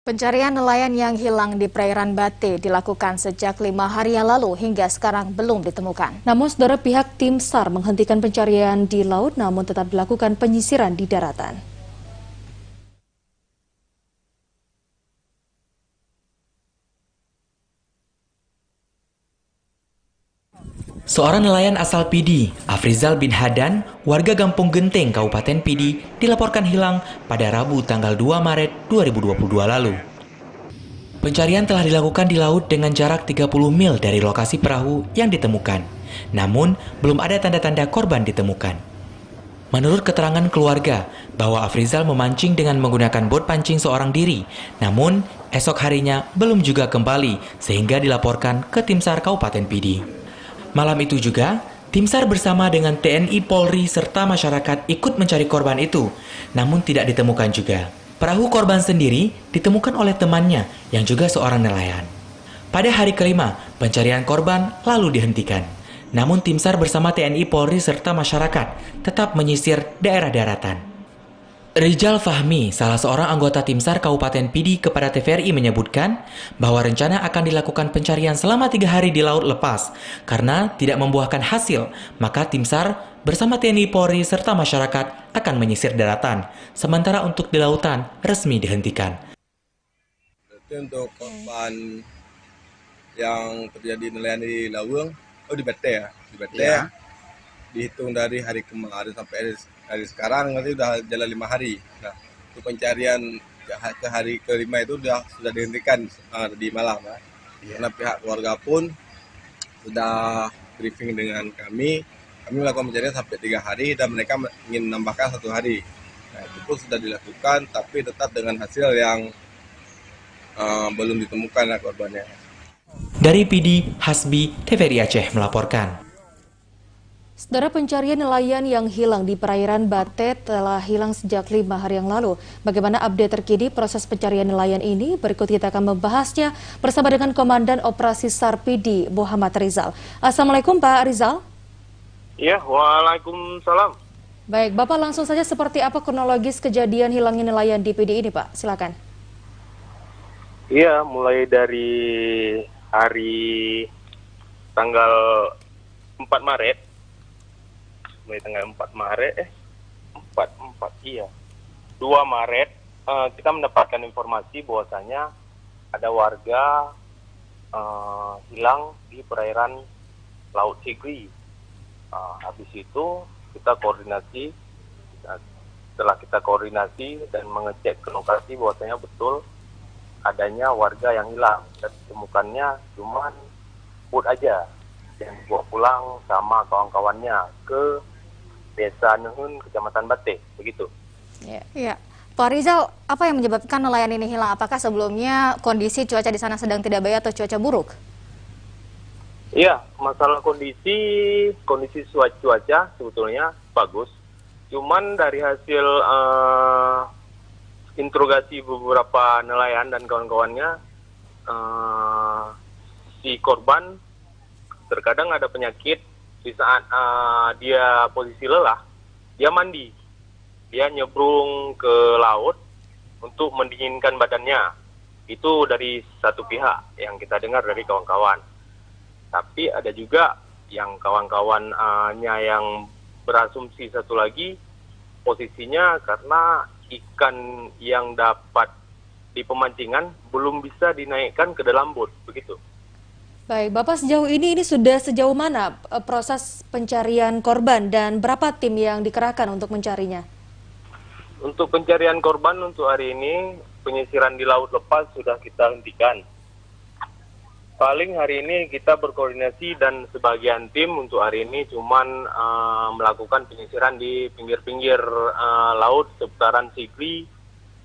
Pencarian nelayan yang hilang di perairan Bate dilakukan sejak 5 hari yang lalu hingga sekarang belum ditemukan. Namun, saudara, pihak tim SAR menghentikan pencarian di laut namun tetap dilakukan penyisiran di daratan. Seorang nelayan asal Pidi, Afrizal bin Hadan, warga Gampung Genteng, Kabupaten Pidi, dilaporkan hilang pada Rabu tanggal 2 Maret 2022 lalu. Pencarian telah dilakukan di laut dengan jarak 30 mil dari lokasi perahu yang ditemukan. Namun, belum ada tanda-tanda korban ditemukan. Menurut keterangan keluarga, bahwa Afrizal memancing dengan menggunakan bot pancing seorang diri, namun esok harinya belum juga kembali sehingga dilaporkan ke Tim SAR Kabupaten Pidi. Malam itu juga, Tim SAR bersama dengan TNI, Polri, serta masyarakat ikut mencari korban itu, namun tidak ditemukan juga. Perahu korban sendiri ditemukan oleh temannya yang juga seorang nelayan. Pada hari kelima, pencarian korban lalu dihentikan. Namun Tim SAR bersama TNI, Polri, serta masyarakat tetap menyisir daerah daratan. Rizal Fahmi, salah seorang anggota Tim SAR Kabupaten Pidi kepada TVRI menyebutkan bahwa rencana akan dilakukan pencarian selama 3 hari di laut lepas. Karena tidak membuahkan hasil, maka Tim SAR bersama TNI, Polri, serta masyarakat akan menyisir daratan. Sementara untuk di lautan, resmi dihentikan. Itu untuk korban yang terjadi nelayan di Laweng, di Bate ya, di Bate ya. Dihitung dari hari kemarin sampai hari sekarang nanti udah jalan 5 hari. Nah, untuk pencarian ke hari kelima itu sudah dihentikan di malam. Ya. Karena pihak keluarga pun sudah briefing dengan kami melakukan pencarian sampai 3 hari dan mereka ingin menambahkan 1 hari. Nah, itu pun sudah dilakukan, tapi tetap dengan hasil yang belum ditemukan korbannya. Dari Pidi, Hasbi, TVRI Aceh melaporkan. Saudara, pencarian nelayan yang hilang di perairan Bate telah hilang sejak 5 hari yang lalu. Bagaimana update terkini proses pencarian nelayan ini? Berikut kita akan membahasnya bersama dengan Komandan Operasi SAR Pidi, Muhammad Rizal. Assalamualaikum Pak Rizal. Ya, waalaikumsalam. Baik, Bapak langsung saja seperti apa kronologis kejadian hilangnya nelayan di Pidi ini, Pak? Silakan. Iya, mulai dari hari tanggal 4 Maret. Mulai tanggal 4 Maret, 2 Maret, kita mendapatkan informasi bahwasanya ada warga hilang di perairan Laut Sigli. Habis itu kita koordinasi, setelah kita koordinasi dan mengecek ke lokasi bahwasanya betul adanya warga yang hilang dan ditemukannya cuma bot aja yang dibawa pulang sama kawan-kawannya ke Desa Nuhun, Kecamatan Bate, begitu. Ya. Pak Rizal, apa yang menyebabkan nelayan ini hilang? Apakah sebelumnya kondisi cuaca di sana sedang tidak baik atau cuaca buruk? Iya, masalah kondisi cuaca sebetulnya bagus. Cuman dari hasil interogasi beberapa nelayan dan kawan-kawannya, si korban terkadang ada penyakit. Di saat dia posisi lelah, dia mandi. Dia nyebrung ke laut untuk mendinginkan badannya. Itu dari satu pihak yang kita dengar dari kawan-kawan. Tapi ada juga yang kawan-kawannya yang berasumsi satu lagi, posisinya karena ikan yang dapat di pemancingan belum bisa dinaikkan ke dalam bot, begitu. Baik, Bapak sejauh ini sudah sejauh mana proses pencarian korban dan berapa tim yang dikerahkan untuk mencarinya? Untuk pencarian korban untuk hari ini, penyisiran di laut lepas sudah kita hentikan. Paling hari ini kita berkoordinasi dan sebagian tim untuk hari ini cuman melakukan penyisiran di pinggir-pinggir laut seputaran Sigli,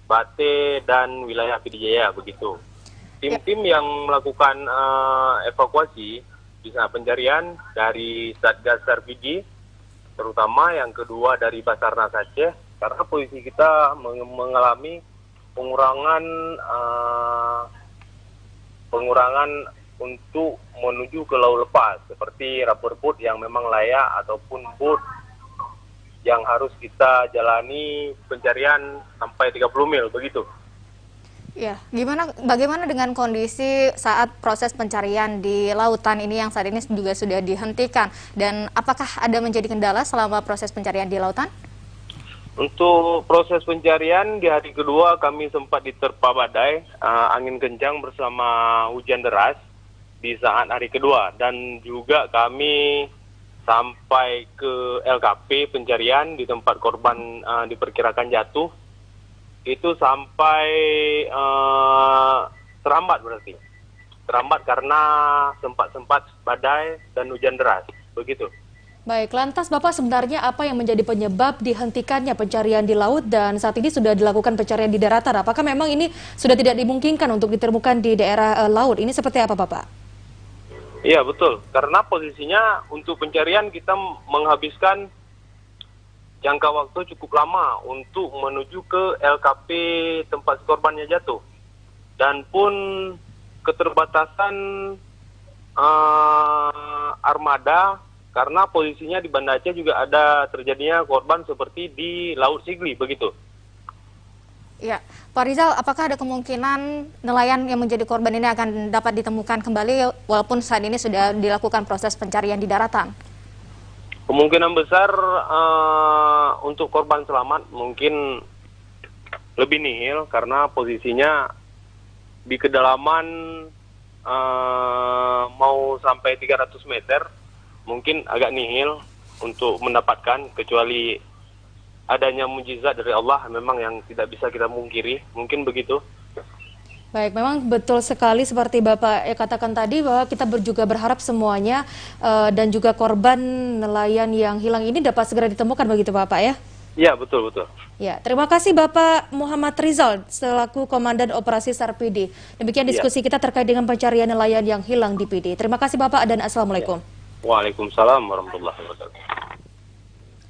Bate, dan wilayah Pidijaya, begitu. Tim-tim yang melakukan evakuasi bisa pencarian dari Satgas SAR Pidi, terutama yang kedua dari Basarnas Aceh, karena posisi kita mengalami pengurangan untuk menuju ke laut lepas, seperti rubber boat yang memang layak ataupun boat yang harus kita jalani pencarian sampai 30 mil, begitu. Ya, bagaimana dengan kondisi saat proses pencarian di lautan ini yang saat ini juga sudah dihentikan, dan apakah ada menjadi kendala selama proses pencarian di lautan? Untuk proses pencarian di hari kedua kami sempat diterpa badai, angin kencang bersama hujan deras di saat hari kedua, dan juga kami sampai ke LKP pencarian di tempat korban diperkirakan jatuh. Itu sampai terhambat berarti. Terhambat karena sempat badai dan hujan deras. Begitu. Baik, lantas Bapak sebenarnya apa yang menjadi penyebab dihentikannya pencarian di laut dan saat ini sudah dilakukan pencarian di daratan? Apakah memang ini sudah tidak dimungkinkan untuk ditemukan di daerah laut? Ini seperti apa, Bapak? Iya, betul. Karena posisinya untuk pencarian kita menghabiskan jangka waktu cukup lama untuk menuju ke LKP tempat korbannya jatuh. Dan pun keterbatasan armada karena posisinya di Banda Aceh juga ada terjadinya korban seperti di Laut Sigli, begitu. Ya, Pak Rizal, apakah ada kemungkinan nelayan yang menjadi korban ini akan dapat ditemukan kembali walaupun saat ini sudah dilakukan proses pencarian di daratan? Kemungkinan besar untuk korban selamat mungkin lebih nihil karena posisinya di kedalaman mau sampai 300 meter mungkin agak nihil untuk mendapatkan, kecuali adanya mujizat dari Allah memang yang tidak bisa kita mungkiri, mungkin begitu. Baik, memang betul sekali seperti Bapak katakan tadi bahwa kita juga berharap semuanya dan juga korban nelayan yang hilang ini dapat segera ditemukan, begitu Bapak ya? Iya, betul. Ya, terima kasih Bapak Muhammad Rizal selaku Komandan Operasi SAR PD. Demikian diskusi kita terkait dengan pencarian nelayan yang hilang di PD. Terima kasih Bapak dan Assalamualaikum. Waalaikumsalam warahmatullahi wabarakatuh.